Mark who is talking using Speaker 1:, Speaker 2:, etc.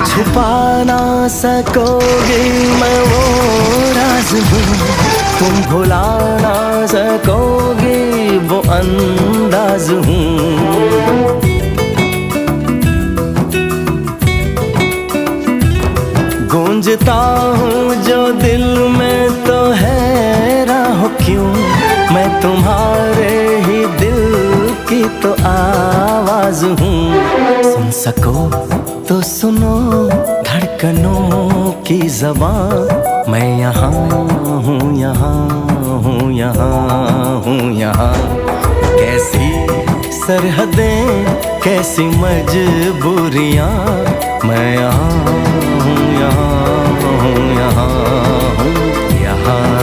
Speaker 1: छुपा ना सकोगे मैं वो राज हूँ, तुम भुला ना सकोगे वो अंदाज हूँ। गूंजता हूँ जो दिल में तो हैरान हो क्यों, मैं तुम्हारे ही दिल की तो आवाज हूँ। सुन सको तो सुनो धड़कनों की ज़बान, मैं यहाँ हूँ, यहाँ हूँ, यहाँ हूँ, यहाँ। कैसी सरहदें, कैसी मजबूरियाँ, मैं यहाँ हूँ, यहाँ हूँ, यहाँ हूँ, यहाँ।